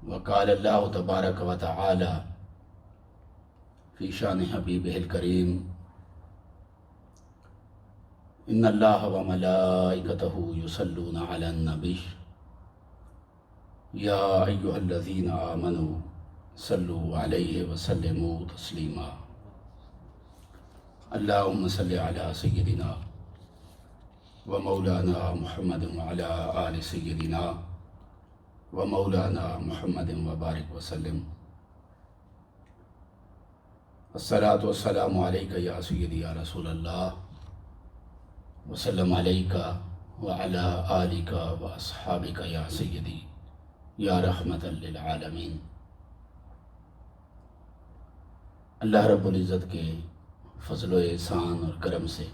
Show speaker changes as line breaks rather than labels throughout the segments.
وقال اللہ تبارک و تعالی فی شان حبیبہ الکریم ان اللہ و ملائکتہ یصلون علی النبی یا ایہا الذین آمنوا صلوا علیہ وسلموا تسلیما اللہم صلی علی سیدنا و مولانا محمد وعلی آل سیدنا و مولانا محمد وبارک وسلم الصلاۃ والسلام علیکہ یا سیدی یا رسول اللہ وسلم علیکہ وعلی آلکہ واصحابکہ یا سیدی یا رحمت للعالمین۔ اللہ رب العزت کے فضل و احسان اور کرم سے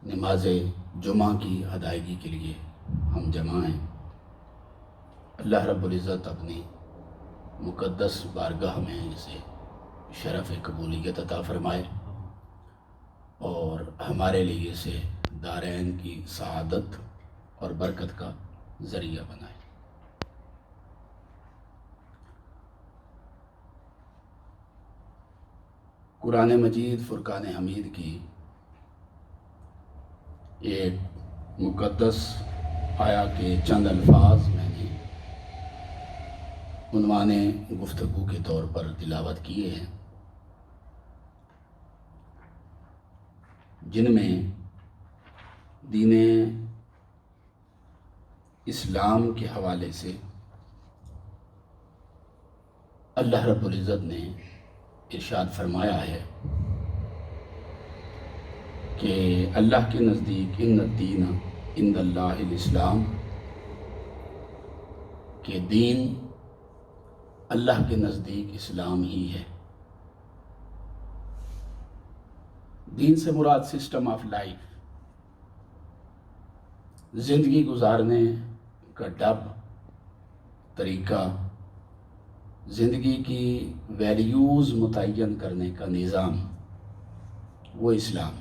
نماز جمعہ کی ادائیگی کے لیے ہم جمع ہیں۔ اللہ رب العزت اپنی مقدس بارگاہ میں اسے شرف قبولیت عطا فرمائے اور ہمارے لیے اسے دارین کی سعادت اور برکت کا ذریعہ بنائے۔ قرآن مجید فرقان حمید کی ایک مقدس آیا کے چند الفاظ میں نے عنوان گفتگو کے طور پر تلاوت کیے ہیں، جن میں دین اسلام کے حوالے سے اللہ رب العزت نے ارشاد فرمایا ہے کہ اللہ کے نزدیک ان الدین عند اللہ الاسلام، کہ دین اللہ کے نزدیک اسلام ہی ہے۔ دین سے مراد سسٹم آف لائف، زندگی گزارنے کا ڈب، طریقہ، زندگی کی ویلیوز متعین کرنے کا نظام، وہ اسلام۔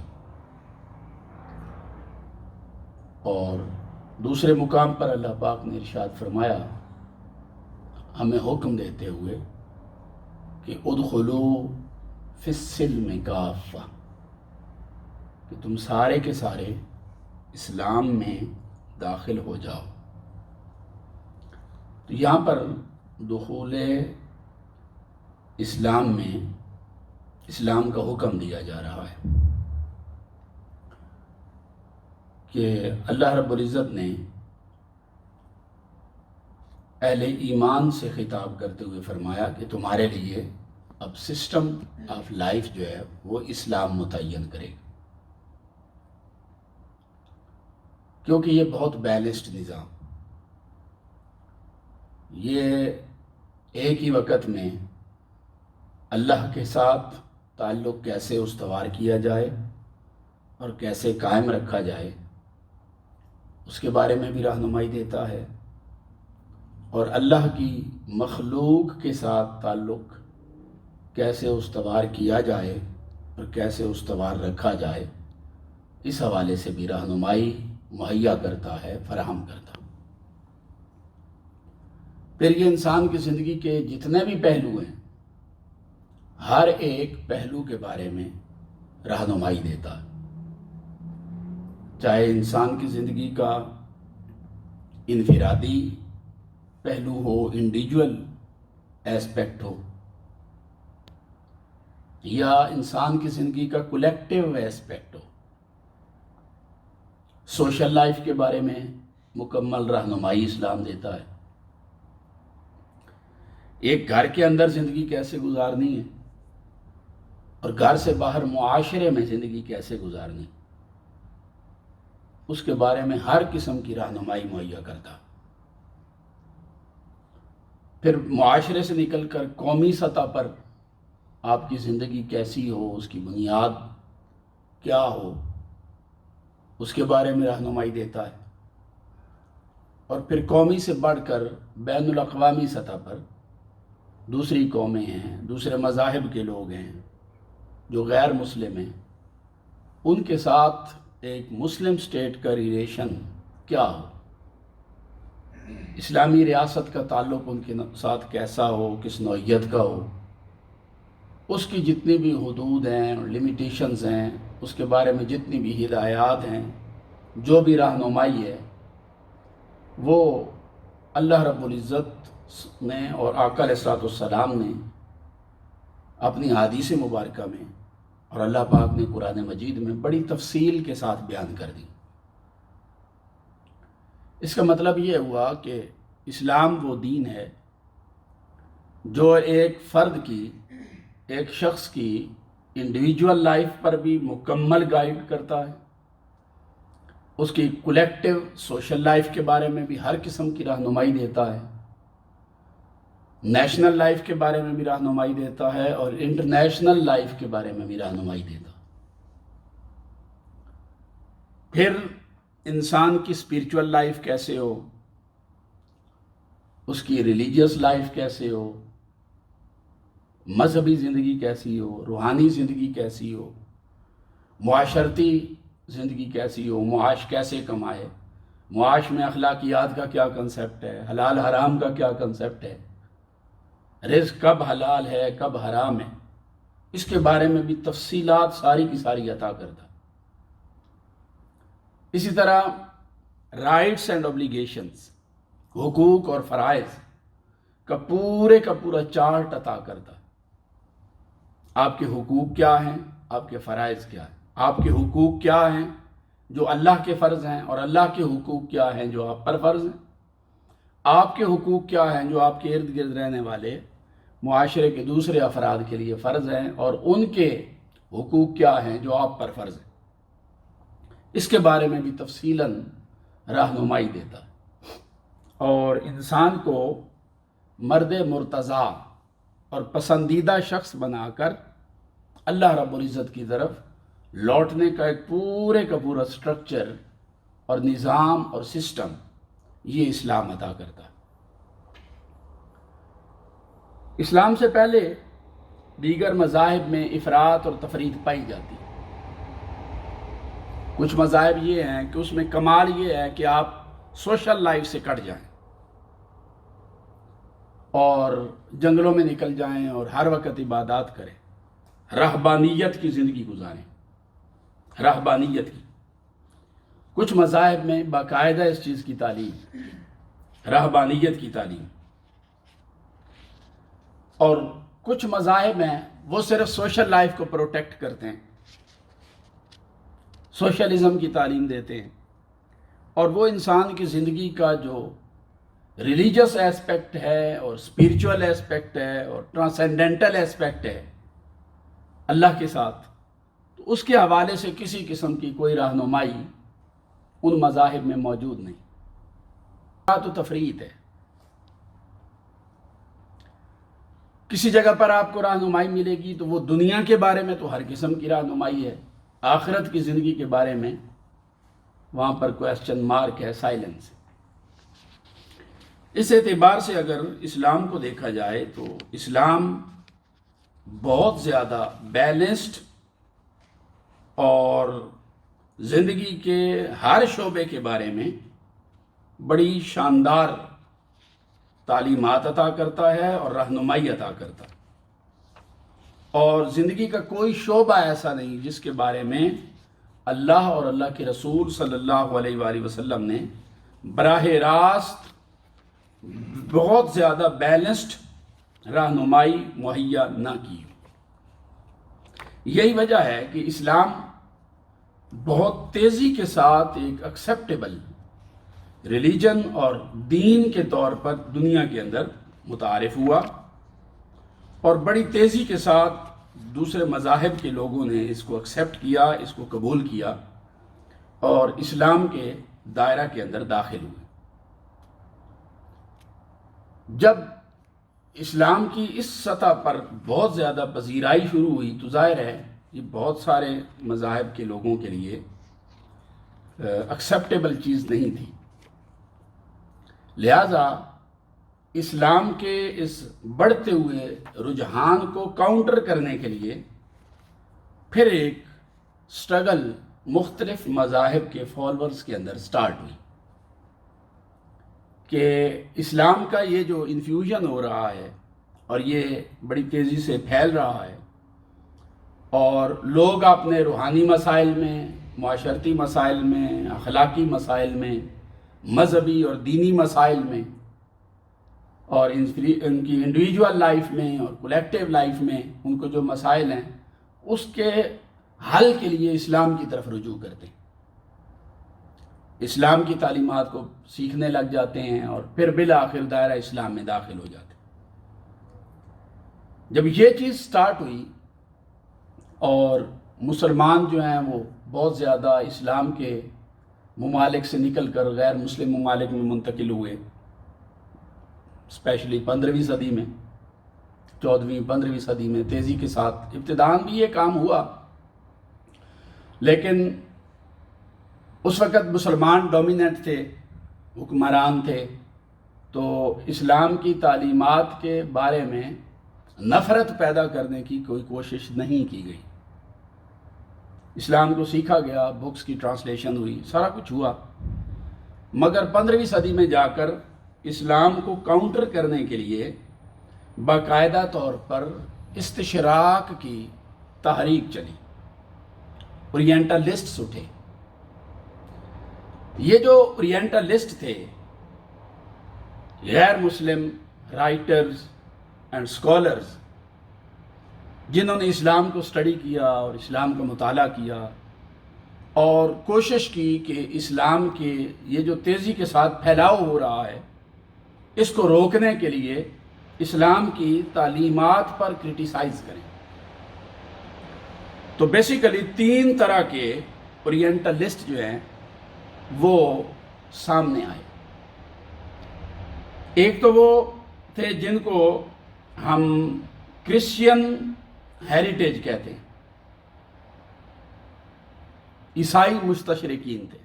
اور دوسرے مقام پر اللہ پاک نے ارشاد فرمایا ہمیں حکم دیتے ہوئے کہ ادخلوا فی السلم کافہ، کہ تم سارے کے سارے اسلام میں داخل ہو جاؤ۔ تو یہاں پر دخول اسلام میں اسلام کا حکم دیا جا رہا ہے کہ اللہ رب العزت نے اہل ایمان سے خطاب کرتے ہوئے فرمایا کہ تمہارے لیے اب سسٹم آف لائف جو ہے وہ اسلام متعین کرے گا، کیونکہ یہ بہت بیلنسڈ نظام، یہ ایک ہی وقت میں اللہ کے ساتھ تعلق کیسے استوار کیا جائے اور کیسے قائم رکھا جائے اس کے بارے میں بھی رہنمائی دیتا ہے، اور اللہ کی مخلوق کے ساتھ تعلق کیسے استوار کیا جائے اور کیسے استوار رکھا جائے اس حوالے سے بھی رہنمائی مہیا کرتا ہے، فراہم کرتا۔ پھر یہ انسان کی زندگی کے جتنے بھی پہلو ہیں ہر ایک پہلو کے بارے میں رہنمائی دیتا ہے، چاہے انسان کی زندگی کا انفرادی پہلو ہو، انڈیویجول ایسپیکٹ ہو، یا انسان کی زندگی کا کولیکٹیو ایسپیکٹ ہو، سوشل لائف کے بارے میں مکمل رہنمائی اسلام دیتا ہے۔ ایک گھر کے اندر زندگی کیسے گزارنی ہے اور گھر سے باہر معاشرے میں زندگی کیسے گزارنی، اس کے بارے میں ہر قسم کی رہنمائی مہیا کرتا۔ پھر معاشرے سے نکل کر قومی سطح پر آپ کی زندگی کیسی ہو، اس کی بنیاد کیا ہو، اس کے بارے میں رہنمائی دیتا ہے۔ اور پھر قومی سے بڑھ کر بین الاقوامی سطح پر دوسری قومیں ہیں، دوسرے مذاہب کے لوگ ہیں جو غیر مسلم ہیں، ان کے ساتھ ایک مسلم سٹیٹ کا ریلیشن کیا ہو، اسلامی ریاست کا تعلق ان کے ساتھ کیسا ہو، کس نوعیت کا ہو، اس کی جتنی بھی حدود ہیں اور لمیٹیشنز ہیں، اس کے بارے میں جتنی بھی ہدایات ہیں، جو بھی رہنمائی ہے، وہ اللہ رب العزت نے اور آقا علیہ السلام نے اپنی حدیث مبارکہ میں اور اللہ پاک نے قرآن مجید میں بڑی تفصیل کے ساتھ بیان کر دی۔ اس کا مطلب یہ ہوا کہ اسلام وہ دین ہے جو ایک فرد کی، ایک شخص کی انڈیویجول لائف پر بھی مکمل گائیڈ کرتا ہے، اس کی کولیکٹیو سوشل لائف کے بارے میں بھی ہر قسم کی رہنمائی دیتا ہے، نیشنل لائف کے بارے میں بھی رہنمائی دیتا ہے، اور انٹرنیشنل لائف کے بارے میں بھی رہنمائی دیتا ہے۔ پھر انسان کی اسپریچول لائف کیسے ہو، اس کی ریلیجیس لائف کیسے ہو، مذہبی زندگی کیسی ہو، روحانی زندگی کیسی ہو، معاشرتی زندگی کیسی ہو، معاش کیسے کمائے، معاش میں اخلاقیات کا کیا کنسیپٹ ہے، حلال حرام کا کیا کنسیپٹ ہے، رزق کب حلال ہے کب حرام ہے، اس کے بارے میں بھی تفصیلات ساری کی ساری عطا کرتا۔ اسی طرح رائٹس اینڈ اوبلیگیشنز، حقوق اور فرائض کا پورا چارٹ عطا کرتا۔ آپ کے حقوق کیا ہیں، آپ کے فرائض کیا ہیں، آپ کے حقوق کیا ہیں جو اللہ کے فرض ہیں، اور اللہ کے حقوق کیا ہیں جو آپ پر فرض ہیں، آپ کے حقوق کیا ہیں جو آپ کے ارد گرد رہنے والے معاشرے کے دوسرے افراد کے لیے فرض ہیں، اور ان کے حقوق کیا ہیں جو آپ پر فرض ہیں۔ اس کے بارے میں بھی تفصیلاً رہنمائی دیتا ہے، اور انسان کو مرد مرتضیٰ اور پسندیدہ شخص بنا کر اللہ رب العزت کی طرف لوٹنے کا ایک پورا سٹرکچر اور نظام اور سسٹم یہ اسلام عطا کرتا ہے۔ اسلام سے پہلے دیگر مذاہب میں افراط اور تفریط پائی جاتی ہے۔ کچھ مذاہب یہ ہیں کہ اس میں کمال یہ ہے کہ آپ سوشل لائف سے کٹ جائیں اور جنگلوں میں نکل جائیں اور ہر وقت عبادات کریں، رہبانیت کی زندگی گزاریں، رہبانیت کی۔ کچھ مذاہب میں باقاعدہ اس چیز کی تعلیم، رہبانیت کی تعلیم، اور کچھ مذاہب ہیں وہ صرف سوشل لائف کو پروٹیکٹ کرتے ہیں، سوشلزم کی تعلیم دیتے ہیں، اور وہ انسان کی زندگی کا جو ریلیجس ایسپیکٹ ہے اور اسپریچول ایسپیکٹ ہے اور ٹرانسینڈنٹل ایسپیکٹ ہے اللہ کے ساتھ، تو اس کے حوالے سے کسی قسم کی کوئی رہنمائی ان مذاہب میں موجود نہیں۔ تو تفریط ہے۔ کسی جگہ پر آپ کو رہنمائی ملے گی تو وہ دنیا کے بارے میں تو ہر قسم کی رہنمائی ہے، آخرت کی زندگی کے بارے میں وہاں پر کویسچن مارک ہے، سائلنس۔ اس اعتبار سے اگر اسلام کو دیکھا جائے تو اسلام بہت زیادہ بیلنسڈ اور زندگی کے ہر شعبے کے بارے میں بڑی شاندار تعلیمات عطا کرتا ہے اور رہنمائی عطا کرتا ہے، اور زندگی کا کوئی شعبہ ایسا نہیں جس کے بارے میں اللہ اور اللہ کے رسول صلی اللہ علیہ وآلہ وسلم نے براہ راست بہت زیادہ بیلنسڈ رہنمائی مہیا نہ کی۔ یہی وجہ ہے کہ اسلام بہت تیزی کے ساتھ ایک ایکسیپٹیبل ریلیجن اور دین کے طور پر دنیا کے اندر متعارف ہوا، اور بڑی تیزی کے ساتھ دوسرے مذاہب کے لوگوں نے اس کو ایکسیپٹ کیا، اس کو قبول کیا، اور اسلام کے دائرہ کے اندر داخل ہوئے۔ جب اسلام کی اس سطح پر بہت زیادہ پذیرائی شروع ہوئی تو ظاہر ہے یہ بہت سارے مذاہب کے لوگوں کے لیے ایکسیپٹیبل چیز نہیں تھی، لہذا اسلام کے اس بڑھتے ہوئے رجحان کو کاؤنٹر کرنے کے لیے پھر ایک سٹرگل مختلف مذاہب کے فالورز کے اندر سٹارٹ ہوئی۔ کہ اسلام کا یہ جو انفیوژن ہو رہا ہے اور یہ بڑی تیزی سے پھیل رہا ہے، اور لوگ اپنے روحانی مسائل میں، معاشرتی مسائل میں، اخلاقی مسائل میں، مذہبی اور دینی مسائل میں، اور ان کی انڈیویجول لائف میں اور کولیکٹیو لائف میں ان کو جو مسائل ہیں اس کے حل کے لیے اسلام کی طرف رجوع کرتے ہیں، اسلام کی تعلیمات کو سیکھنے لگ جاتے ہیں اور پھر بالآخر دائرہ اسلام میں داخل ہو جاتے ہیں۔ جب یہ چیز سٹارٹ ہوئی اور مسلمان جو ہیں وہ بہت زیادہ اسلام کے ممالک سے نکل کر غیر مسلم ممالک میں منتقل ہوئے، اسپیشلی 15ویں صدی میں، 14ویں 15ویں صدی میں تیزی کے ساتھ ابتداءً بھی یہ کام ہوا، لیکن اس وقت مسلمان ڈومیننٹ تھے، حکمران تھے، تو اسلام کی تعلیمات کے بارے میں نفرت پیدا کرنے کی کوئی کوشش نہیں کی گئی۔ اسلام کو سیکھا گیا، بکس کی ٹرانسلیشن ہوئی، سارا کچھ ہوا، مگر 15ویں صدی میں جا کر اسلام کو کاؤنٹر کرنے کے لیے باقاعدہ طور پر استشراق کی تحریک چلی، اورینٹلسٹس اٹھے۔ یہ جو اورینٹلسٹ تھے، غیر مسلم رائٹرز اینڈ اسکالرز، جنہوں نے اسلام کو اسٹڈی کیا اور اسلام کا مطالعہ کیا اور کوشش کی کہ اسلام کے یہ جو تیزی کے ساتھ پھیلاؤ ہو رہا ہے اس کو روکنے کے لیے اسلام کی تعلیمات پر کرٹیسائز کریں، تو بیسیکلی 3 طرح کے اورینٹلسٹ جو ہیں وہ سامنے آئے۔ ایک تو وہ تھے جن کو ہم کرسچین ہیریٹیج کہتے ہیں، عیسائی مستشرقین تھے،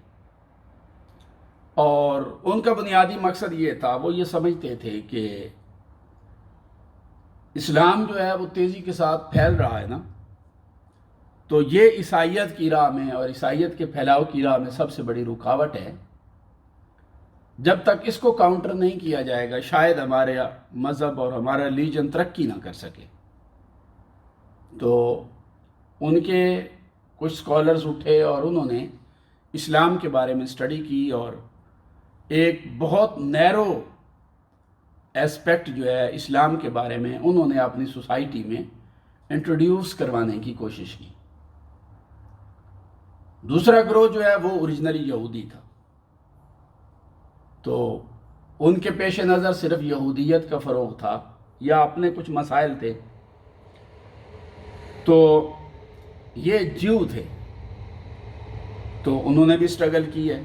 اور ان کا بنیادی مقصد یہ تھا، وہ یہ سمجھتے تھے کہ اسلام جو ہے وہ تیزی کے ساتھ پھیل رہا ہے نا، تو یہ عیسائیت کی راہ میں اور عیسائیت کے پھیلاؤ کی راہ میں سب سے بڑی رکاوٹ ہے۔ جب تک اس کو کاؤنٹر نہیں کیا جائے گا شاید ہمارا مذہب اور ہمارا ریلیجن ترقی نہ کر سکے۔ تو ان کے کچھ اسکالرز اٹھے اور انہوں نے اسلام کے بارے میں اسٹڈی کی اور ایک بہت نیرو ایسپیکٹ جو ہے اسلام کے بارے میں انہوں نے اپنی سوسائٹی میں انٹروڈیوس کروانے کی کوشش کی۔ دوسرا گروہ جو ہے وہ اوریجنلی یہودی تھا، تو ان کے پیش نظر صرف یہودیت کا فروغ تھا یا اپنے کچھ مسائل تھے، تو یہ جیو تھے، تو انہوں نے بھی اسٹرگل کی ہے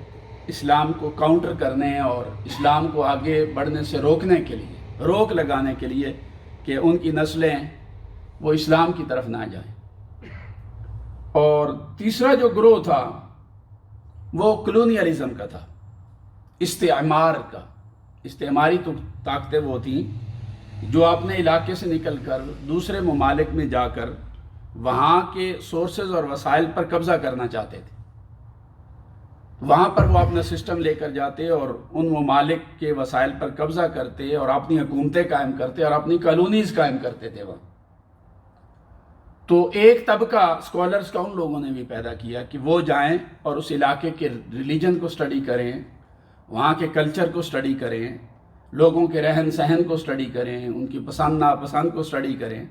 اسلام کو کاؤنٹر کرنے اور اسلام کو آگے بڑھنے سے روکنے کے لیے، روک لگانے کے لیے کہ ان کی نسلیں وہ اسلام کی طرف نہ جائیں۔ اور تیسرا جو گروہ تھا وہ کلونیلزم کا تھا، استعمار کا۔ استعماری طاقتیں وہ تھیں جو اپنے علاقے سے نکل کر دوسرے ممالک میں جا کر وہاں کے سورسز اور وسائل پر قبضہ کرنا چاہتے تھے، وہاں پر وہ اپنا سسٹم لے کر جاتے اور ان ممالک کے وسائل پر قبضہ کرتے اور اپنی حکومتیں قائم کرتے اور اپنی کالونیز قائم کرتے تھے وہاں۔ تو ایک طبقہ اسکالرز کا ان لوگوں نے بھی پیدا کیا کہ وہ جائیں اور اس علاقے کے ریلیجن کو اسٹڈی کریں، وہاں کے کلچر کو اسٹڈی کریں، لوگوں کے رہن سہن کو اسٹڈی کریں، ان کی پسند ناپسند کو اسٹڈی کریں،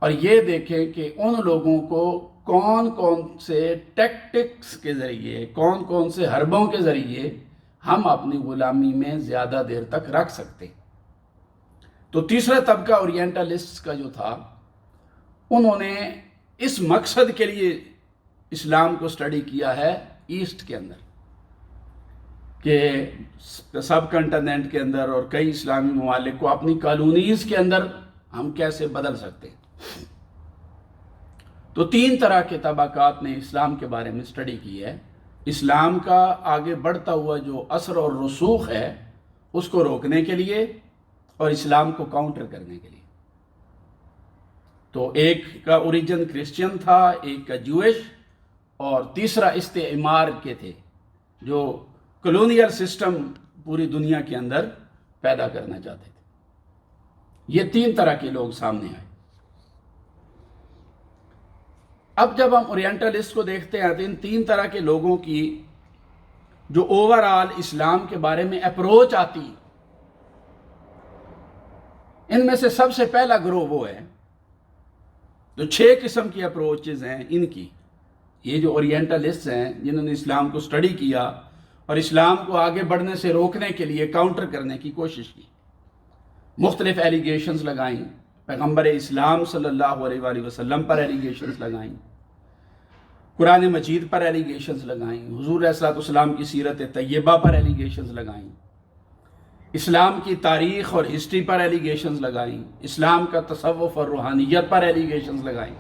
اور یہ دیکھیں کہ ان لوگوں کو کون کون سے ٹیکٹکس کے ذریعے، کون کون سے حربوں کے ذریعے ہم اپنی غلامی میں زیادہ دیر تک رکھ سکتے۔ تو تیسرا طبقہ اورینٹلسٹ کا جو تھا، انہوں نے اس مقصد کے لیے اسلام کو اسٹڈی کیا ہے ایسٹ کے اندر، کہ سب کنٹیننٹ کے اندر اور کئی اسلامی ممالک کو اپنی کالونیز کے اندر ہم کیسے بدل سکتے ہیں۔ تو 3 طرح کے طبقات نے اسلام کے بارے میں اسٹڈی کی ہے، اسلام کا آگے بڑھتا ہوا جو اثر اور رسوخ ہے اس کو روکنے کے لیے اور اسلام کو کاؤنٹر کرنے کے لیے۔ تو ایک کا اوریجن کرسچین تھا، ایک کا جوئش، اور تیسرا استعمار کے تھے جو کلونیل سسٹم پوری دنیا کے اندر پیدا کرنا چاہتے تھے۔ یہ 3 طرح کے لوگ سامنے آئے۔ اب جب ہم اورینٹلسٹ کو دیکھتے ہیں تو ان 3 طرح کے لوگوں کی جو اوورآل اسلام کے بارے میں اپروچ آتی، ان میں سے سب سے پہلا گروہ وہ ہے جو 6 قسم کی اپروچز ہیں ان کی، یہ جو اورینٹلسٹ ہیں جنہوں نے اسلام کو سٹڈی کیا اور اسلام کو آگے بڑھنے سے روکنے کے لیے کاؤنٹر کرنے کی کوشش کی، مختلف ایلیگیشنز لگائیں، پیغمبر اسلام صلی اللہ علیہ وآلہ وسلم پر ایلیگیشنز لگائیں، قرآن مجید پر ایلیگیشنز لگائیں، حضور علیہ السلام کی سیرت طیبہ پر ایلیگیشنز لگائیں، اسلام کی تاریخ اور ہسٹری پر ایلیگیشنز لگائیں، اسلام کا تصوف اور روحانیت پر ایلیگیشنز لگائیں،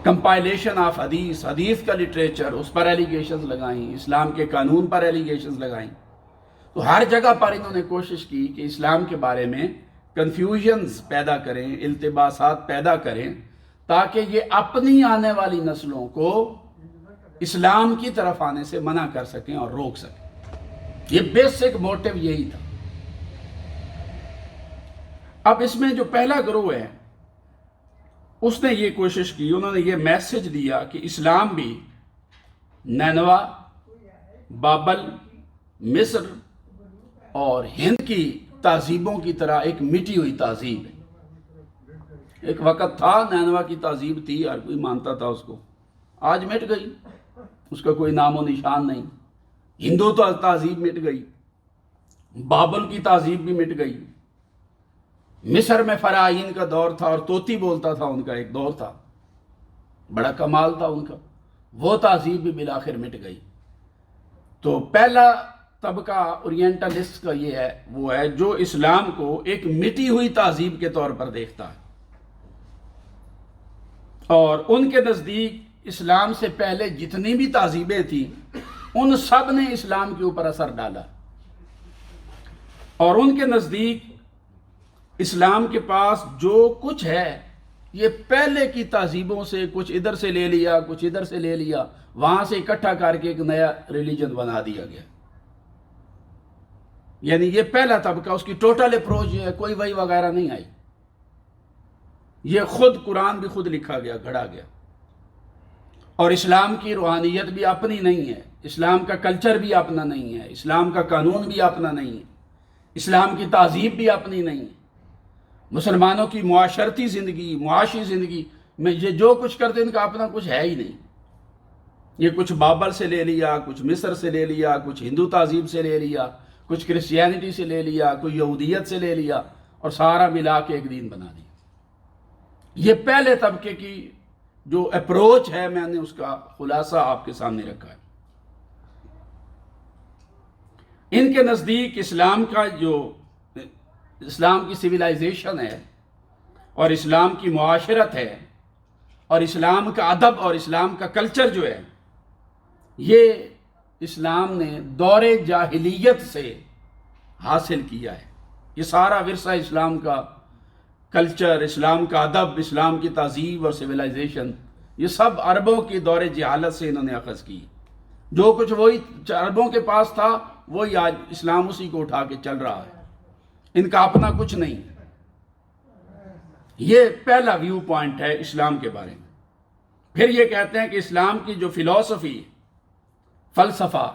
کمپائلیشن آف حدیث کا لٹریچر اس پر ایلیگیشنز لگائیں، اسلام کے قانون پر ایلیگیشنز لگائیں۔ تو ہر جگہ پر انہوں نے کوشش کی کہ اسلام کے بارے میں کنفیوژنز پیدا کریں، التباسات پیدا کریں، تاکہ یہ اپنی آنے والی نسلوں کو اسلام کی طرف آنے سے منع کر سکیں اور روک سکیں۔ یہ بیسک موٹیو یہی تھا۔ اب اس میں جو پہلا گروہ ہے اس نے یہ کوشش کی، انہوں نے یہ میسج دیا کہ اسلام بھی نینوا، بابل، مصر اور ہند کی تہذیبوں کی طرح ایک مٹی ہوئی تہذیب ہے۔ ایک وقت تھا نینوا کی تہذیب تھی، ہر کوئی مانتا تھا اس کو، آج مٹ گئی، اس کا کوئی نام و نشان نہیں۔ ہندو تہذیب مٹ گئی، بابل کی تہذیب بھی مٹ گئی، مصر میں فراعین کا دور تھا اور طوطی بولتا تھا، ان کا ایک دور تھا، بڑا کمال تھا ان کا، وہ تہذیب بھی بالآخر مٹ گئی۔ تو پہلا طبقہ اورینٹلسٹ کا یہ ہے، وہ ہے جو اسلام کو ایک مٹی ہوئی تہذیب کے طور پر دیکھتا ہے، اور ان کے نزدیک اسلام سے پہلے جتنی بھی تہذیبیں تھیں ان سب نے اسلام کے اوپر اثر ڈالا، اور ان کے نزدیک اسلام کے پاس جو کچھ ہے یہ پہلے کی تہذیبوں سے کچھ ادھر سے لے لیا، کچھ ادھر سے لے لیا، وہاں سے اکٹھا کر کے ایک نیا ریلیجن بنا دیا گیا۔ یعنی یہ پہلا طبقہ، اس کی ٹوٹل اپروچ یہ ہے، کوئی وحی وغیرہ نہیں آئی، یہ خود قرآن بھی خود لکھا گیا، گھڑا گیا، اور اسلام کی روحانیت بھی اپنی نہیں ہے، اسلام کا کلچر بھی اپنا نہیں ہے، اسلام کا قانون بھی اپنا نہیں ہے، اسلام کی تہذیب بھی اپنی نہیں ہے۔ مسلمانوں کی معاشرتی زندگی، معاشی زندگی میں یہ جو کچھ کرتے ان کا اپنا کچھ ہے ہی نہیں، یہ کچھ بابل سے لے لیا، کچھ مصر سے لے لیا، کچھ ہندو تہذیب سے لے لیا، کچھ کرسچینٹی سے لے لیا، کوئی یہودیت سے لے لیا، اور سارا ملا کے ایک دین بنا دیا۔ یہ پہلے طبقے کی جو اپروچ ہے، میں نے اس کا خلاصہ آپ کے سامنے رکھا ہے۔ ان کے نزدیک اسلام کا جو اسلام کی سویلائزیشن ہے اور اسلام کی معاشرت ہے اور اسلام کا ادب اور اسلام کا کلچر جو ہے، یہ اسلام نے دور جاہلیت سے حاصل کیا ہے۔ یہ سارا ورثہ اسلام کا کلچر، اسلام کا ادب، اسلام کی تہذیب اور سویلائزیشن، یہ سب عربوں کی دور جہالت سے انہوں نے اخذ کی۔ جو کچھ وہی عربوں کے پاس تھا وہی آج اسلام اسی کو اٹھا کے چل رہا ہے، ان کا اپنا کچھ نہیں۔ یہ پہلا ویو پوائنٹ ہے اسلام کے بارے میں۔ پھر یہ کہتے ہیں کہ اسلام کی جو فلسفی، فلسفہ،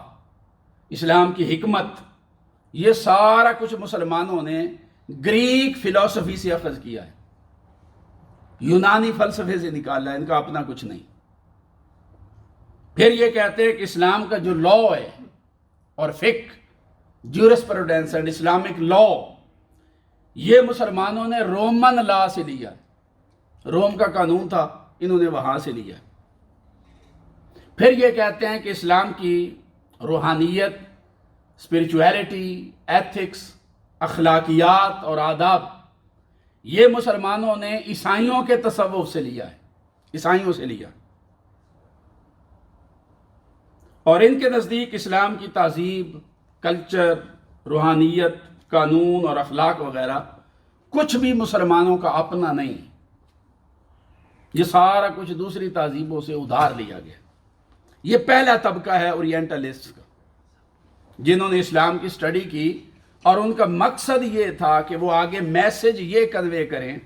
اسلام کی حکمت، یہ سارا کچھ مسلمانوں نے گریک فلسفی سے اخذ کیا ہے، یونانی فلسفے سے نکالا ہے، ان کا اپنا کچھ نہیں۔ پھر یہ کہتے ہیں کہ اسلام کا جو لا ہے اور فقہ، جورسپروڈنس اینڈ اسلامک لا، یہ مسلمانوں نے رومن لا سے لیا، روم کا قانون تھا، انہوں نے وہاں سے لیا۔ پھر یہ کہتے ہیں کہ اسلام کی روحانیت، اسپرچویلٹی، ایتھکس، اخلاقیات اور آداب، یہ مسلمانوں نے عیسائیوں کے تصوف سے لیا ہے، عیسائیوں سے لیا۔ اور ان کے نزدیک اسلام کی تہذیب، کلچر، روحانیت، قانون اور اخلاق وغیرہ کچھ بھی مسلمانوں کا اپنا نہیں، یہ سارا کچھ دوسری تہذیبوں سے ادھار لیا گیا۔ یہ پہلا طبقہ ہے اورینٹلسٹ کا۔ جنہوں نے اسلام کی سٹڈی کی، اور ان کا مقصد یہ تھا کہ وہ آگے میسج یہ کنوے کریں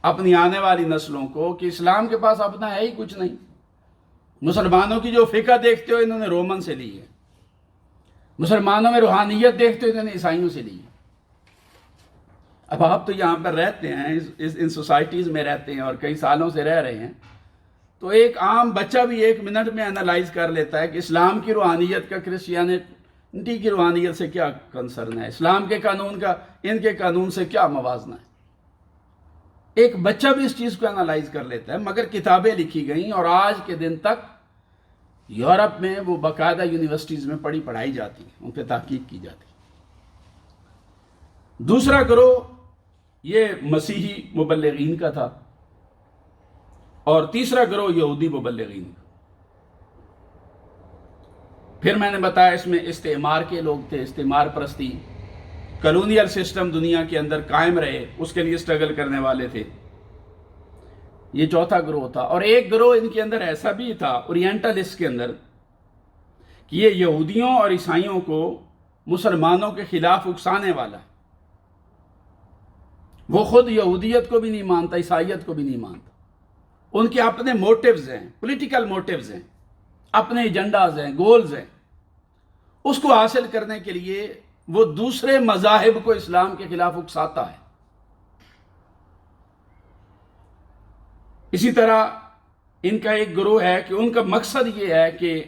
اپنی آنے والی نسلوں کو کہ اسلام کے پاس اپنا ہے ہی کچھ نہیں۔ مسلمانوں کی جو فقہ دیکھتے ہو انہوں نے رومن سے لی ہے، مسلمانوں میں روحانیت دیکھتے ہو انہوں نے عیسائیوں سے لی ہے۔ اب آپ تو یہاں پر رہتے ہیں، ان سوسائٹیز میں رہتے ہیں اور کئی سالوں سے رہ رہے ہیں، تو ایک عام بچہ بھی 1 منٹ میں انالائز کر لیتا ہے کہ اسلام کی روحانیت کا کرسچینٹی کی روحانیت سے کیا کنسرن ہے، اسلام کے قانون کا ان کے قانون سے کیا موازنہ ہے۔ ایک بچہ بھی اس چیز کو انالائز کر لیتا ہے، مگر کتابیں لکھی گئیں اور آج کے دن تک یورپ میں وہ باقاعدہ یونیورسٹیز میں پڑھائی جاتی ہیں، ان پہ تحقیق کی جاتی ہے۔ دوسرا گروہ یہ مسیحی مبلغین کا تھا، اور تیسرا گروہ یہودی مبلغین کا۔ پھر میں نے بتایا اس میں استعمار کے لوگ تھے، استعمار پرستی، کالونیل سسٹم دنیا کے اندر قائم رہے، اس کے لیے سٹرگل کرنے والے تھے، یہ چوتھا گروہ تھا۔ اور ایک گروہ ان کے اندر ایسا بھی تھا اورینٹلسٹ کے اندر کہ یہ یہودیوں اور عیسائیوں کو مسلمانوں کے خلاف اکسانے والا ہے۔ وہ خود یہودیت کو بھی نہیں مانتا، عیسائیت کو بھی نہیں مانتا، ان کے اپنے موٹیوز ہیں، پولیٹیکل موٹیوز ہیں، اپنے ایجنڈاز ہیں، گولز ہیں، اس کو حاصل کرنے کے لیے وہ دوسرے مذاہب کو اسلام کے خلاف اکساتا ہے۔ اسی طرح ان کا ایک گروہ ہے کہ ان کا مقصد یہ ہے کہ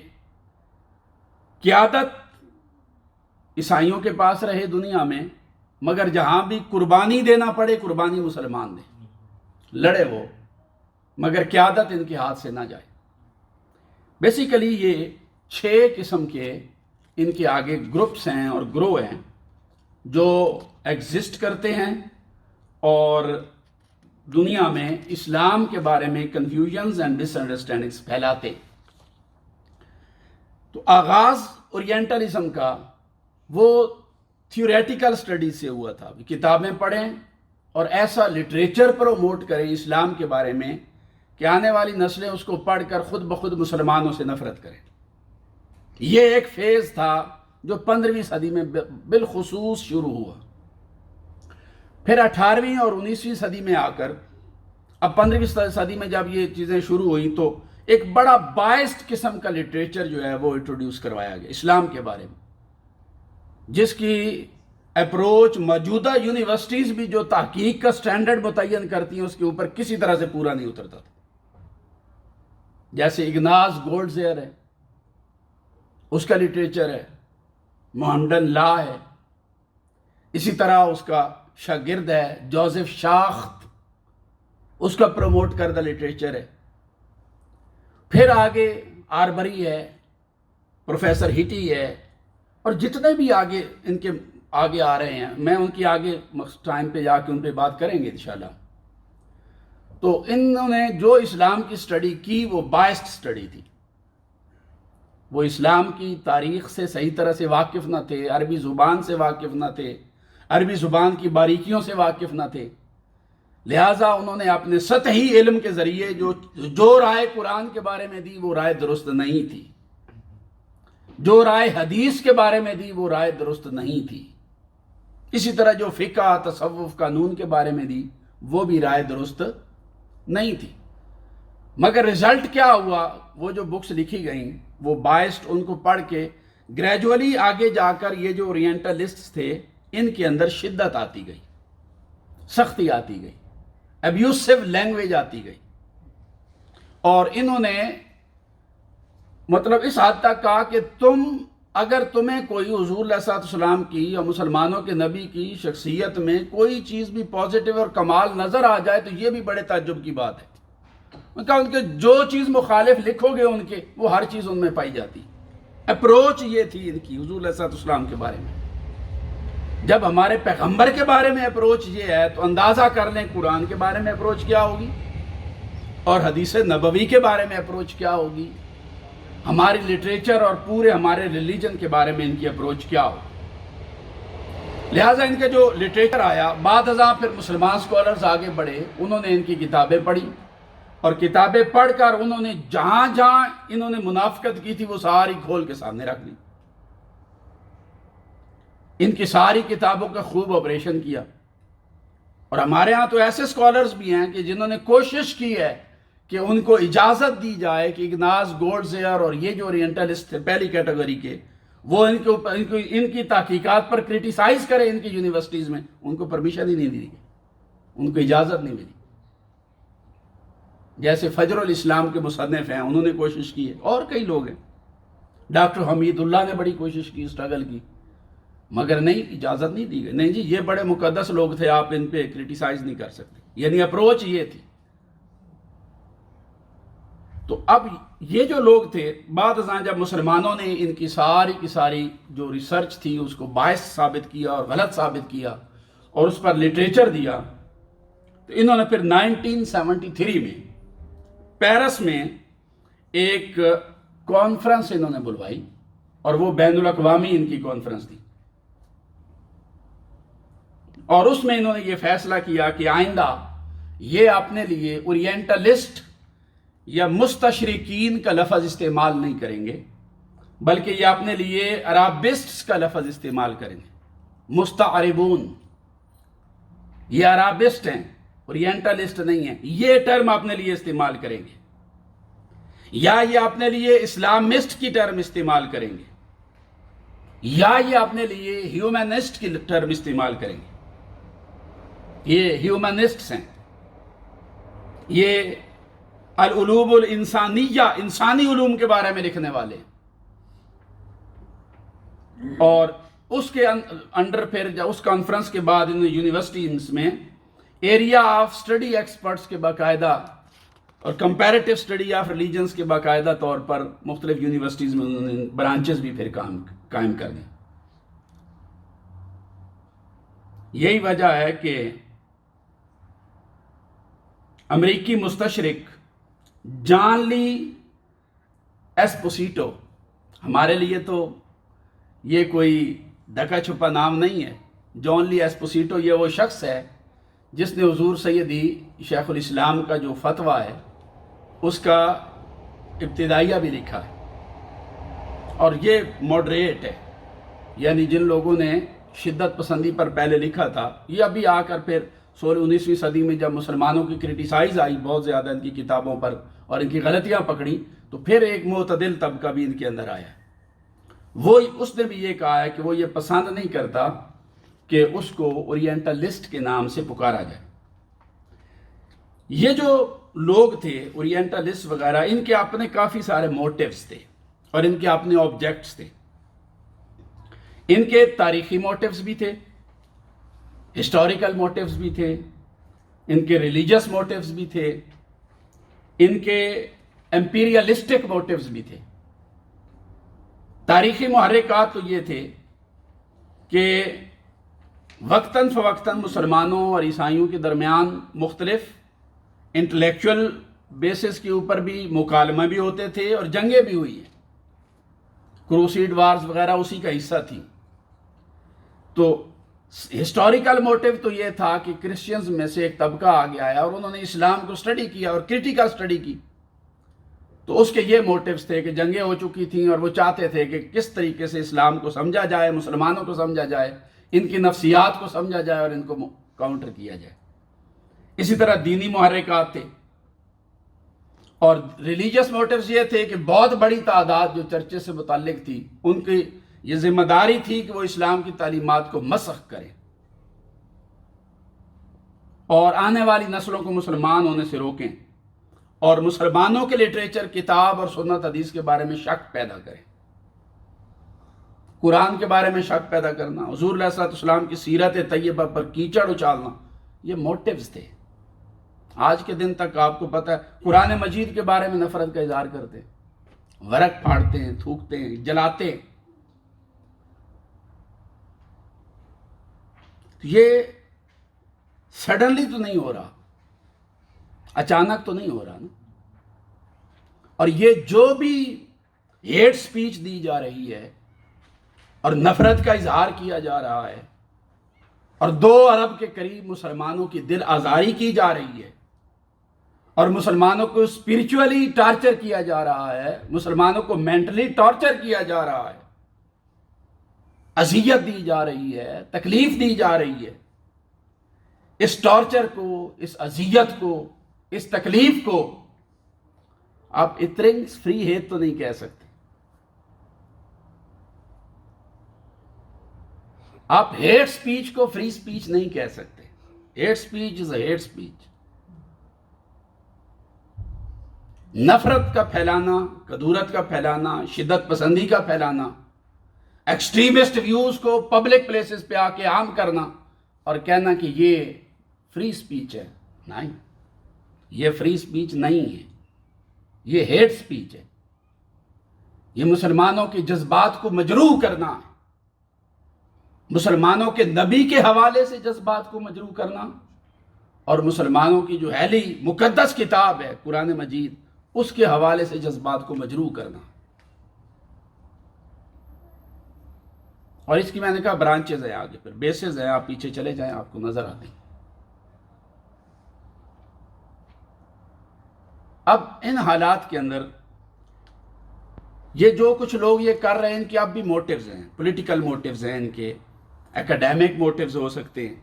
قیادت عیسائیوں کے پاس رہے دنیا میں، مگر جہاں بھی قربانی دینا پڑے قربانی مسلمان دیں، لڑے وہ، مگر قیادت ان کے ہاتھ سے نہ جائے۔ بیسیکلی یہ 6 قسم کے ان کے آگے گروپس ہیں اور گروہ ہیں جو ایگزسٹ کرتے ہیں اور دنیا میں اسلام کے بارے میں کنفیوژنز اینڈ ڈس انڈرسٹینڈنگز پھیلاتے۔ تو آغاز اورینٹلزم کا وہ تھیوریٹیکل سٹڈی سے ہوا تھا، کتابیں پڑھیں اور ایسا لٹریچر پروموٹ کریں اسلام کے بارے میں کہ آنے والی نسلیں اس کو پڑھ کر خود بخود مسلمانوں سے نفرت کریں۔ یہ ایک فیز تھا جو 15ویں صدی میں بالخصوص شروع ہوا۔ پھر 18ویں اور 19ویں صدی میں آ کر، اب 15ویں صدی میں جب یہ چیزیں شروع ہوئیں تو ایک بڑا بائسڈ قسم کا لٹریچر جو ہے وہ انٹروڈیوس کروایا گیا اسلام کے بارے میں، جس کی اپروچ موجودہ یونیورسٹیز بھی جو تحقیق کا سٹینڈرڈ متعین کرتی ہیں اس کے اوپر کسی طرح سے پورا نہیں اترتا تھا۔ جیسے اگناز گولڈزیئر ہے، اس کا لٹریچر ہے، محمدن لا ہے، اسی طرح اس کا شاگرد ہے جوزف شاخت، اس کا پروموٹ کردہ لٹریچر ہے۔ پھر آگے آربری ہے، پروفیسر ہیٹی ہے، اور جتنے بھی آگے ان کے آگے آ رہے ہیں، میں ان کی آگے ٹائم پہ جا کے ان پہ بات کریں گے انشاءاللہ۔ تو انہوں نے جو اسلام کی سٹڈی کی وہ بائسڈ سٹڈی تھی، وہ اسلام کی تاریخ سے صحیح طرح سے واقف نہ تھے، عربی زبان سے واقف نہ تھے، عربی زبان کی باریکیوں سے واقف نہ تھے، لہٰذا انہوں نے اپنے سطحی علم کے ذریعے جو رائے قرآن کے بارے میں دی وہ رائے درست نہیں تھی، جو رائے حدیث کے بارے میں دی وہ رائے درست نہیں تھی، اسی طرح جو فقہ، تصوف، قانون کے بارے میں دی وہ بھی رائے درست نہیں تھی۔ مگر رزلٹ کیا ہوا؟ وہ جو بکس لکھی گئیں وہ بائسڈ، ان کو پڑھ کے گریجولی آگے جا کر یہ جو اورینٹلسٹ تھے ان کے اندر شدت آتی گئی، سختی آتی گئی، ابیوسو لینگویج آتی گئی، اور انہوں نے مطلب اس حد تک کہا کہ اگر تمہیں کوئی حضور علیہ السلام کی یا مسلمانوں کے نبی کی شخصیت میں کوئی چیز بھی پازیٹیو اور کمال نظر آ جائے تو یہ بھی بڑے تعجب کی بات ہے۔ میں کہا ان کے جو چیز مخالف لکھو گے ان کے، وہ ہر چیز ان میں پائی جاتی۔ اپروچ یہ تھی ان کی حضور علیہ السلام کے بارے میں۔ جب ہمارے پیغمبر کے بارے میں اپروچ یہ ہے تو اندازہ کر لیں قرآن کے بارے میں اپروچ کیا ہوگی، اور حدیث نبوی کے بارے میں اپروچ کیا ہوگی، ہماری لٹریچر اور پورے ہمارے ریلیجن کے بارے میں ان کی اپروچ کیا ہو۔ لہٰذا ان کے جو لٹریچر آیا، بعد ازاں پھر مسلمان سکولرز آگے بڑھے، انہوں نے ان کی کتابیں پڑھی، اور کتابیں پڑھ کر انہوں نے جہاں جہاں انہوں نے منافقت کی تھی وہ ساری کھول کے سامنے رکھ لی۔ ان کی ساری کتابوں کا خوب آپریشن کیا، اور ہمارے ہاں تو ایسے اسکالرز بھی ہیں کہ جنہوں نے کوشش کی ہے کہ ان کو اجازت دی جائے کہ اگناس، گولڈزیئر اور یہ جو اورینٹلسٹ تھے پہلی کیٹیگری کے، وہ ان کی تحقیقات پر کرٹیسائز کریں ان کی یونیورسٹیز میں. ان کو پرمیشن ہی نہیں دی گئی، ان کو اجازت نہیں ملی. جیسے فجر الاسلام کے مصنف ہیں، انہوں نے کوشش کی ہے، اور کئی لوگ ہیں. ڈاکٹر حمید اللہ نے بڑی کوشش کی، اسٹرگل کی، مگر نہیں، اجازت نہیں دی گئی. نہیں جی، یہ بڑے مقدس لوگ تھے، آپ ان پہ کرٹیسائز نہیں کر سکتے. یعنی اپروچ یہ تھی. تو اب یہ جو لوگ تھے، بعد ازاں جب مسلمانوں نے ان کی ساری جو ریسرچ تھی اس کو باعث ثابت کیا اور غلط ثابت کیا اور اس پر لٹریچر دیا، تو انہوں نے پھر 1973 میں پیرس میں ایک کانفرنس انہوں نے بلوائی، اور وہ بین الاقوامی ان کی کانفرنس تھی. اور اس میں انہوں نے یہ فیصلہ کیا کہ آئندہ یہ اپنے لیے اورینٹلسٹ یا مستشرقین کا لفظ استعمال نہیں کریں گے، بلکہ یہ اپنے لیے عرابسٹس کا لفظ استعمال کریں گے. مستعربون، یہ عرابسٹ ہیں، اورینٹلسٹ نہیں ہیں. یہ ٹرم اپنے لیے استعمال کریں گے، یا یہ اپنے لیے اسلامسٹ کی ٹرم استعمال کریں گے، یا یہ اپنے لیے ہیومنسٹ کی ٹرم استعمال کریں گے. یہ ہیومنسٹس ہیں، یہ العلوم الانسانیہ، انسانی علوم کے بارے میں لکھنے والے. اور اس کے انڈر پھر اس کانفرنس کے بعد انہوں نے یونیورسٹیز میں ایریا آف اسٹڈی ایکسپرٹس کے باقاعدہ اور کمپیریٹیو اسٹڈی آف ریلیجنس کے باقاعدہ طور پر مختلف یونیورسٹیز میں انہوں نے برانچز بھی پھر قائم کر دی. یہی وجہ ہے کہ امریکی مستشرق جان لی ایسپوسیٹو، ہمارے لیے تو یہ کوئی ڈھکا چھپا نام نہیں ہے. جان لی ایسپوسیٹو یہ وہ شخص ہے جس نے حضور سیدی شیخ الاسلام کا جو فتویٰ ہے اس کا ابتدائیہ بھی لکھا ہے، اور یہ ماڈریٹ ہے. یعنی جن لوگوں نے شدت پسندی پر پہلے لکھا تھا، یہ ابھی آ کر پھر 19ویں صدی میں جب مسلمانوں کی کرٹیسائز آئی بہت زیادہ ان کی کتابوں پر اور ان کی غلطیاں پکڑی، تو پھر ایک معتدل طبقہ بھی ان کے اندر آیا. وہ اس نے بھی یہ کہا ہے کہ وہ یہ پسند نہیں کرتا کہ اس کو اورینٹلسٹ کے نام سے پکارا جائے. یہ جو لوگ تھے اورینٹلسٹ وغیرہ، ان کے اپنے کافی سارے موٹیوز تھے اور ان کے اپنے آبجیکٹس تھے. ان کے تاریخی موٹیوز بھی تھے، ہسٹوریکل موٹیوز بھی تھے، ان کے ریلیجس موٹیوز بھی تھے، ان کے امپیریلسٹک موٹیوز بھی تھے. تاریخی محرکات تو یہ تھے کہ وقتاً فوقتاً مسلمانوں اور عیسائیوں کے درمیان مختلف انٹلیکچول بیسس کے اوپر بھی مکالمے بھی ہوتے تھے اور جنگیں بھی ہوئی ہیں. کروسیڈ وارز وغیرہ اسی کا حصہ تھی. تو ہسٹوریکل موٹیو تو یہ تھا کہ کرسچنز میں سے ایک طبقہ آگے آیا اور انہوں نے اسلام کو سٹڈی کیا اور کرٹیکل سٹڈی کی. تو اس کے یہ موٹیوز تھے کہ جنگیں ہو چکی تھیں اور وہ چاہتے تھے کہ کس طریقے سے اسلام کو سمجھا جائے، مسلمانوں کو سمجھا جائے، ان کی نفسیات کو سمجھا جائے اور ان کو کاؤنٹر کیا جائے. اسی طرح دینی محرکات تھے، اور ریلیجس موٹیوز یہ تھے کہ بہت بڑی تعداد جو چرچے سے متعلق تھی، ان کی یہ ذمہ داری تھی کہ وہ اسلام کی تعلیمات کو مسخ کریں اور آنے والی نسلوں کو مسلمان ہونے سے روکیں اور مسلمانوں کے لٹریچر، کتاب اور سنت حدیث کے بارے میں شک پیدا کریں. قرآن کے بارے میں شک پیدا کرنا، حضور علیہ السلام کی سیرت طیبہ پر کیچڑ اچھالنا، یہ موٹیوز تھے. آج کے دن تک آپ کو پتہ ہے قرآن مجید کے بارے میں نفرت کا اظہار کرتے ہیں، ورق پھاڑتے ہیں، تھوکتے ہیں، جلاتے ہیں. یہ سڈنلی تو نہیں ہو رہا، اچانک تو نہیں ہو رہا نا. اور یہ جو بھی ہیٹ سپیچ دی جا رہی ہے اور نفرت کا اظہار کیا جا رہا ہے اور 2 ارب کے قریب مسلمانوں کی دل آزاری کی جا رہی ہے اور مسلمانوں کو اسپرچولی ٹارچر کیا جا رہا ہے، مسلمانوں کو مینٹلی ٹارچر کیا جا رہا ہے، اذیت دی جا رہی ہے، تکلیف دی جا رہی ہے، اس ٹارچر کو، اس اذیت کو، اس تکلیف کو آپ اترنگ فری ہیٹ تو نہیں کہہ سکتے. آپ ہیٹ سپیچ کو فری سپیچ نہیں کہہ سکتے. ہیٹ سپیچ از اے ہیٹ سپیچ. نفرت کا پھیلانا، کدورت کا پھیلانا، شدت پسندی کا پھیلانا، ایکسٹریمسٹ ویوز کو پبلک پلیسز پہ آ کے عام کرنا اور کہنا کہ یہ فری سپیچ ہے، نہیں، یہ فری سپیچ نہیں ہے، یہ ہیٹ سپیچ ہے. یہ مسلمانوں کے جذبات کو مجروح کرنا ہے، مسلمانوں کے نبی کے حوالے سے جذبات کو مجروح کرنا، اور مسلمانوں کی جو اہلی مقدس کتاب ہے قرآن مجید، اس کے حوالے سے جذبات کو مجروح کرنا. اور اس کی میں نے کہا برانچز ہیں آگے، پھر بیسز ہیں، آپ پیچھے چلے جائیں آپ کو نظر آتے ہیں. اب ان حالات کے اندر یہ جو کچھ لوگ یہ کر رہے ہیں، ان کے اب بھی موٹیوز ہیں، پولیٹیکل موٹیوز ہیں، ان کے ایکیڈیمک موٹیوز ہو سکتے ہیں،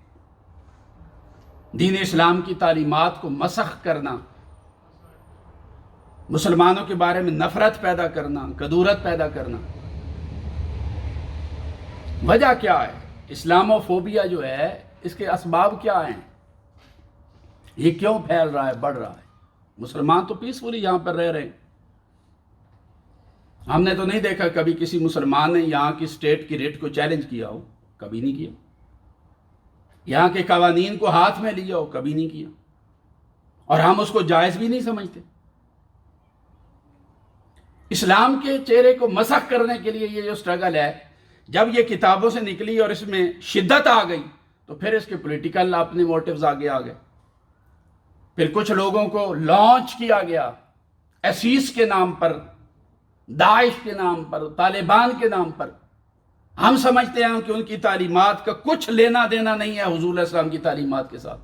دین اسلام کی تعلیمات کو مسخ کرنا، مسلمانوں کے بارے میں نفرت پیدا کرنا، کدورت پیدا کرنا. وجہ کیا ہے؟ اسلاموفوبیا جو ہے، اس کے اسباب کیا ہیں؟ یہ کیوں پھیل رہا ہے، بڑھ رہا ہے؟ مسلمان تو پیسفلی یہاں پر رہ رہے ہیں. ہم نے تو نہیں دیکھا کبھی کسی مسلمان نے یہاں کی اسٹیٹ کی ریٹ کو چیلنج کیا ہو، کبھی نہیں کیا. یہاں کے قوانین کو ہاتھ میں لیا ہو، کبھی نہیں کیا. اور ہم اس کو جائز بھی نہیں سمجھتے. اسلام کے چہرے کو مسخ کرنے کے لیے یہ جو سٹرگل ہے، جب یہ کتابوں سے نکلی اور اس میں شدت آ گئی تو پھر اس کے پولیٹیکل اپنے موٹیوز آگے آ گئے. پھر کچھ لوگوں کو لانچ کیا گیا ایسیس کے نام پر، داعش کے نام پر، طالبان کے نام پر. ہم سمجھتے ہیں کہ ان کی تعلیمات کا کچھ لینا دینا نہیں ہے حضور علیہ السلام کی تعلیمات کے ساتھ.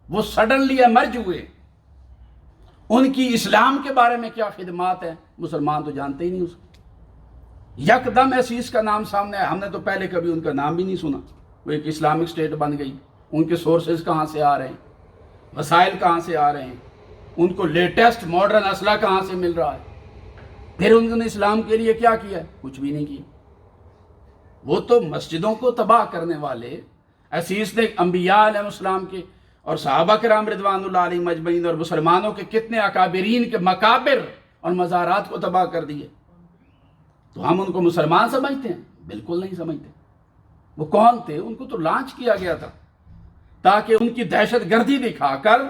وہ سڈنلی ایمرج ہوئے. ان کی اسلام کے بارے میں کیا خدمات ہیں مسلمان تو جانتے ہی نہیں اس کو. یکدم ایسیس کا نام سامنے آیا، ہم نے تو پہلے کبھی ان کا نام بھی نہیں سنا. وہ ایک اسلامک اسٹیٹ بن گئی. ان کے سورسز کہاں سے آ رہے ہیں، وسائل کہاں سے آ رہے ہیں، ان کو لیٹسٹ ماڈرن اسلحہ کہاں سے مل رہا ہے. پھر انہوں نے اسلام کے لیے کیا کیا؟ کچھ بھی نہیں کیا. وہ تو مسجدوں کو تباہ کرنے والے ایسیس نے انبیاء علیہ السلام کے اور صحابہ کرام رضوان اللہ علیہم اجمعین اور مسلمانوں کے کتنے اکابرین کے مقابر اور مزارات کو تباہ کر دیے. تو ہم ان کو مسلمان سمجھتے ہیں؟ بالکل نہیں سمجھتے. وہ کون تھے؟ ان کو تو لانچ کیا گیا تھا تاکہ ان کی دہشت گردی دکھا کر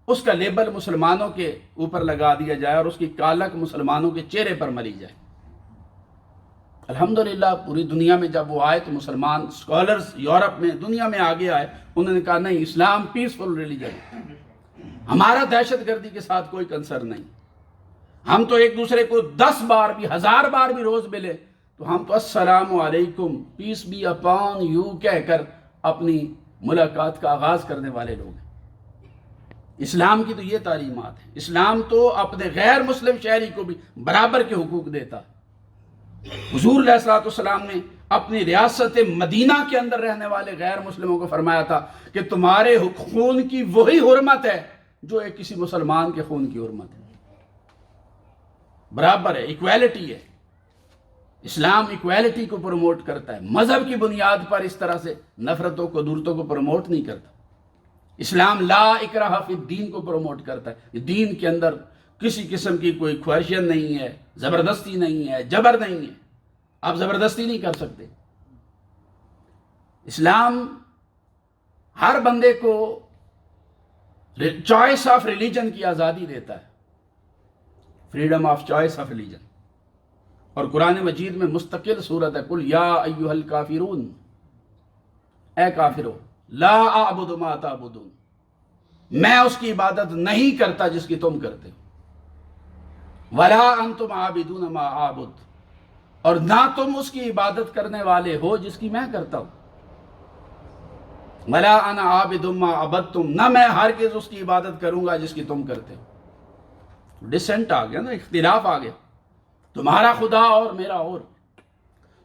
اس کا لیبل مسلمانوں کے اوپر لگا دیا جائے اور اس کی کالک مسلمانوں کے چہرے پر ملی جائے. الحمدللہ پوری دنیا میں جب وہ آئے تو مسلمان اسکالرز یورپ میں، دنیا میں آگے آئے. انہوں نے کہا نہیں، اسلام پیسفل ریلیجن ہے، ہمارا دہشت گردی کے ساتھ کوئی کنسرن نہیں. ہم تو ایک دوسرے کو 10 بار بھی 1000 بار بھی روز ملے تو ہم تو السلام علیکم، پیس بی اپان یو کہہ کر اپنی ملاقات کا آغاز کرنے والے لوگ ہیں. اسلام کی تو یہ تعلیمات ہیں. اسلام تو اپنے غیر مسلم شہری کو بھی برابر کے حقوق دیتا ہے. حضور علیہ الصلوۃ والسلام نے اپنی ریاست مدینہ کے اندر رہنے والے غیر مسلموں کو فرمایا تھا کہ تمہارے خون کی وہی حرمت ہے جو ایک کسی مسلمان کے خون کی حرمت ہے. برابر ہے، ایکویلٹی ہے. اسلام ایکویلٹی کو پروموٹ کرتا ہے. مذہب کی بنیاد پر اس طرح سے نفرتوں کو، دورتوں کو پروموٹ نہیں کرتا. اسلام لا اکراہ فی الدین کو پروموٹ کرتا ہے. دین کے اندر کسی قسم کی کوئی خواہشین نہیں ہے، زبردستی نہیں ہے، جبر نہیں ہے. آپ زبردستی نہیں کر سکتے. اسلام ہر بندے کو چوائس آف ریلیجن کی آزادی دیتا ہے، freedom of choice of religion. اور قرآن مجید میں مستقل صورت ہے، قل یا ایھا الکافرون، اے کافرو، لا اعبد ما تعبدون، میں اس کی عبادت نہیں کرتا جس کی تم کرتے ہو. ولا انتم عابدون ما اعبد، اور نہ تم اس کی عبادت کرنے والے ہو جس کی میں کرتا ہوں. ولا انا عابد ما عبدتم، نہ میں ہرگز اس کی عبادت کروں گا جس کی تم کرتے ہو. ڈسینٹ آ گیا نا، اختلاف آ گیا. تمہارا خدا اور میرا اور.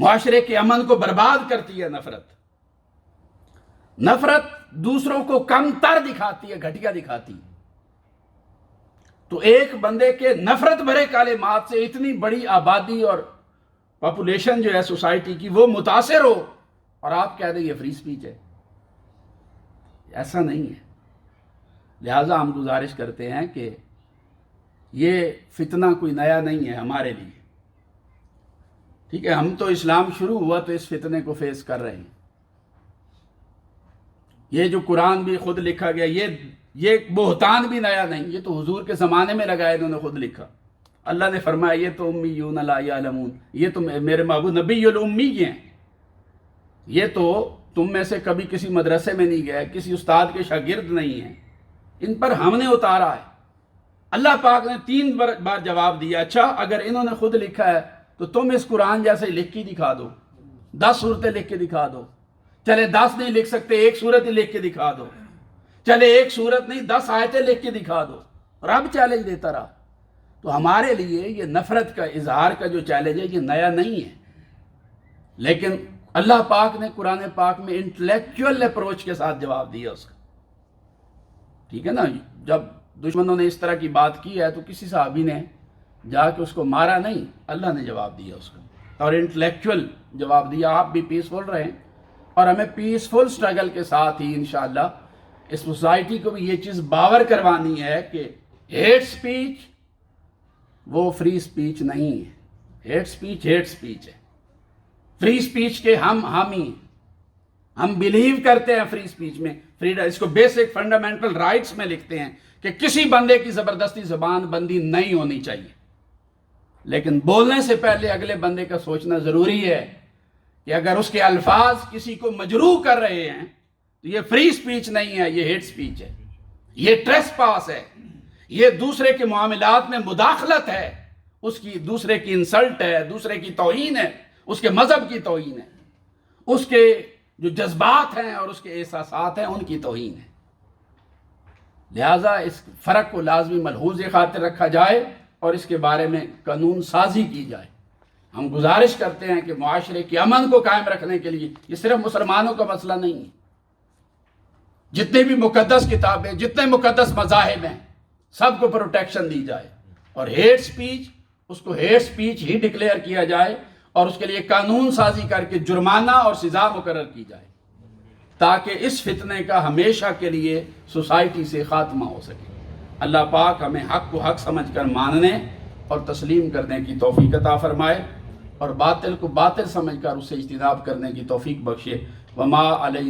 معاشرے کے امن کو برباد کرتی ہے نفرت۔ نفرت دوسروں کو کم تر دکھاتی ہے، گھٹیا دکھاتی ہے۔ تو ایک بندے کے نفرت بھرے کلمات سے اتنی بڑی آبادی اور پاپولیشن جو ہے سوسائٹی کی وہ متاثر ہو، اور آپ کہہ دیں یہ فری سپیچ ہے، ایسا نہیں ہے۔ لہٰذا ہم گزارش کرتے ہیں کہ یہ فتنہ کوئی نیا نہیں ہے ہمارے لیے، ٹھیک ہے؟ ہم تو اسلام شروع ہوا تو اس فتنے کو فیس کر رہے ہیں۔ یہ جو قرآن بھی خود لکھا گیا، یہ بہتان بھی نیا نہیں، یہ تو حضور کے زمانے میں لگایا، انہوں نے خود لکھا۔ اللہ نے فرمایا یہ تو امیون لا یعلمون، یہ تو میرے محبوب نبی الامی ہیں، یہ تو تم میں سے کبھی کسی مدرسے میں نہیں گئے، کسی استاد کے شاگرد نہیں ہیں، ان پر ہم نے اتارا ہے۔ اللہ پاک نے 3 بار جواب دیا، اچھا اگر انہوں نے خود لکھا ہے تو تم اس قرآن جیسے لکھ کے دکھا دو، 10 صورتیں لکھ کے دکھا دو، چلے 10 نہیں لکھ سکتے 1 صورت ہی لکھ کے دکھا دو، چلے 1 صورت نہیں 10 آیتیں لکھ کے دکھا دو، رب چیلنج دیتا رہا۔ تو ہمارے لیے یہ نفرت کا اظہار کا جو چیلنج ہے یہ نیا نہیں ہے، لیکن اللہ پاک نے قرآن پاک میں انٹلیکچوئل اپروچ کے ساتھ جواب دیا اس کا، ٹھیک ہے نا؟ جب دشمنوں نے اس طرح کی بات کی ہے تو کسی صحابی نے جا کے اس کو مارا نہیں، اللہ نے جواب دیا اس کو، اور انٹلیکچوئل جواب دیا۔ آپ بھی پیسفل رہیں، اور ہمیں پیسفل سٹرگل کے ساتھ ہی انشاءاللہ اس سوسائٹی کو بھی یہ چیز باور کروانی ہے کہ ہیٹ سپیچ وہ فری سپیچ نہیں ہے۔ ہیٹ سپیچ ہے۔ فری سپیچ کے ہم بلیو کرتے ہیں فری سپیچ میں، فریڈم، اس کو بیسک فنڈامنٹل رائٹس میں لکھتے ہیں کہ کسی بندے کی زبردستی زبان بندی نہیں ہونی چاہیے، لیکن بولنے سے پہلے اگلے بندے کا سوچنا ضروری ہے کہ اگر اس کے الفاظ کسی کو مجروح کر رہے ہیں تو یہ فری سپیچ نہیں ہے، یہ ہیٹ سپیچ ہے، یہ ٹریس پاس ہے، یہ دوسرے کے معاملات میں مداخلت ہے، اس کی دوسرے کی انسلٹ ہے، دوسرے کی توہین ہے، اس کے مذہب کی توہین ہے، اس کے جو جذبات ہیں اور اس کے احساسات ہیں ان کی توہین ہے۔ لہٰذا اس فرق کو لازمی ملحوظ خاطر رکھا جائے اور اس کے بارے میں قانون سازی کی جائے۔ ہم گزارش کرتے ہیں کہ معاشرے کے امن کو قائم رکھنے کے لیے یہ صرف مسلمانوں کا مسئلہ نہیں ہے، جتنے بھی مقدس کتابیں، جتنے مقدس مذاہب ہیں، سب کو پروٹیکشن دی جائے، اور ہیٹ سپیچ اس کو ہیٹ سپیچ ہی ڈکلیئر کیا جائے، اور اس کے لیے قانون سازی کر کے جرمانہ اور سزا مقرر کی جائے، تاکہ اس فتنے کا ہمیشہ کے لیے سوسائٹی سے خاتمہ ہو سکے۔ اللہ پاک ہمیں حق کو حق سمجھ کر ماننے اور تسلیم کرنے کی توفیق عطا فرمائے، اور باطل کو باطل سمجھ کر اسے اجتناب کرنے کی توفیق بخشے۔ وما علیہ